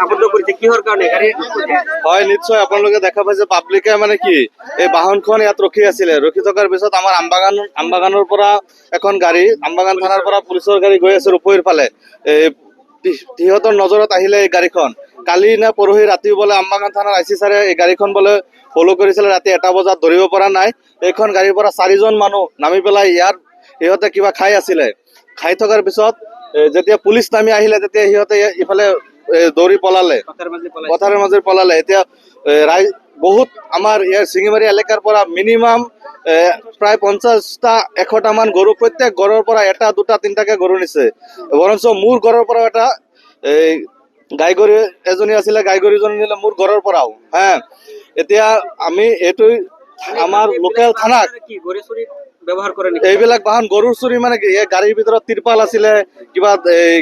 আবদ্ধ কৰিছে কিহৰ কাৰণে গাড়ী হয় নিশ্চয় আপোনালোকে দেখা পাইছে পাব্লিকে মানে কি এই বাহনখন ইয়াত ৰখি আছিলে ৰখি থকাৰ পিছত আমাৰ আমবাগানৰ পৰা এখন গাড়ী আমবাগান থানাৰ পৰা পুলিচৰ গাড়ী গৈ আছে ৰূপহীৰ ফালে সিহঁতৰ নজৰত আহিলে এই গাড়ীখন কালি নে পৰহি ৰাতি বোলে আমবাগান থানাৰ আইচি ছাৰে এই গাড়ীখন বোলে ফলো কৰিছিলে ৰাতি 1টা বজাত ধৰিব পৰা নাই এইখন গাড়ীৰ পৰা 4জন মানুহ নামি পেলাই ইয়াৰ সিহঁতে কিবা খাই আছিলে খাই থকাৰ পিছত যেতিয়া পুলিচ নামি আহিলে তেতিয়া সিহঁতে ইফালে দৌৰি পলালে পথাৰৰ মাজে পলালে এতিয়া বহুত আমাৰ ইয়াৰ শিঙিমাৰী এলেকাৰ পৰা মিনিমাম প্ৰায় 50টা 100টা মান গৰু প্ৰত্যেক ঘৰৰ পৰা 1টা 2টা 3টাকে গৰু নিছে বৰঞ্চ মোৰ ঘৰৰ পৰা এটা গাই গৰু এজনী আছিলে গাই গৰুজনী নিলে মোৰ ঘৰৰ পৰাও হ্যাঁ এতিয়া আমি এইটো আমাৰ লোকেল থানাক ব্যৱহাৰ কৰে নেকি এইবিলাক বাহন গৰুৰ চুৰি মানে কি এই গাড়ীৰ ভিতৰত তিৰপাল আছিলে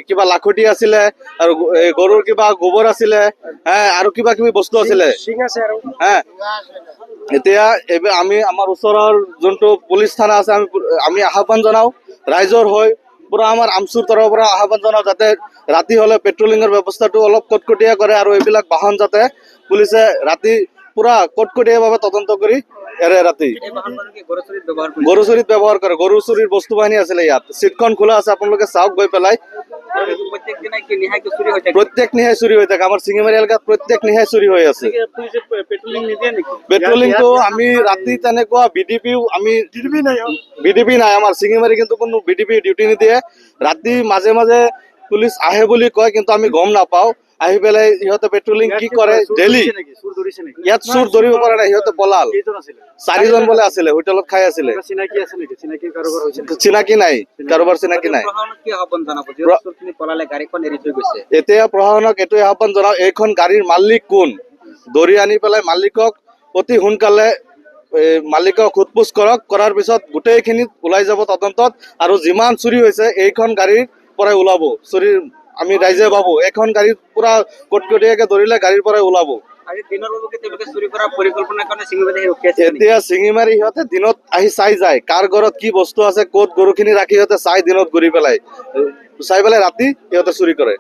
কিবা লাখুটি আছিলে আৰু গৰুৰ কিবা গোবৰ আছিলে হ্যাঁ আৰু কিবা কিবি বস্তু আছিলে হ্যাঁ এতিয়া আমি আমাৰ ওচৰৰ যোনটো পুলিচ থানা আছে আমি আহ্বান জনাও ৰাইজৰ হৈ পুৰা আমাৰ আমচুৰ তৰফৰ পৰা আহ্বান জনাও যাতে ৰাতি হলে পেট্ৰলিঙৰ ব্যৱস্থাটো অলপ কটকটীয়া কৰে আৰু এইবিলাক বাহন যাতে পুলিচে ৰাতি পুৰা কটকটীয়াভাৱে তদন্ত কৰি এৰে ৰাতি গৰু চুৰিত ব্যৱহাৰ কৰে গৰু চুৰিৰ বস্তু বাহিনী আছিলে ইয়াত চিটখন খোলা আছে আপোনালোকে চাওক গৈ পেলাই প্ৰত্যেক নিশাই চুৰি হৈ থাকে আমাৰ শিঙিমাৰী এলেকাত প্ৰত্যেক নিশাই চুৰি হৈ আছে পেট্ৰলিংটো আমি ৰাতি তেনেকুৱা বিডিপি নাই আমাৰ শিঙিমাৰী কিন্তু কোনো বিডিপি ডিউটি নিদিয়ে ৰাতি মাজে মাজে পুলিচ আহে বুলি কয় কিন্তু আমি গম নাপাওঁ আহি পেলাই সিহঁতে পেট্ৰলিং কি কৰে ডেইলি ইয়াত চুৰ ধৰিব পৰা নাই সিহঁতে পলাল 4জন বোলে আছিলে হোটেলত খাই আছিলে চিনাকি নাই কাৰোবাৰ চিনাকি নাই এতিয়া প্ৰশাসনক এইটোৱে আহ্বান জনাও এইখন গাড়ীৰ মালিক কোন ধৰি আনি পেলাই মালিকক অতি সোনকালে মালিকক সোধপোছ কৰক কৰাৰ পিছত গোটেইখিনি ওলাই যাব তদন্তত আৰু যিমান চুৰি হৈছে এইখন গাড়ীৰ পৰাই ওলাব চুৰি আমি ৰাইজে ভাবো এখন গাড়ী পুৰা কটকটীয়াকে ধৰিলে গাড়ীৰ পৰাই ওলাব এতিয়া শিঙিমাৰী সিহঁতে দিনত আহি চাই যায় কাৰ ঘৰত কি বস্তু আছে ক'ত গৰুখিনি ৰাখি সিহঁতে চাই দিনত ঘূৰি পেলাই চাই পেলাই ৰাতি সিহঁতে চুৰি কৰে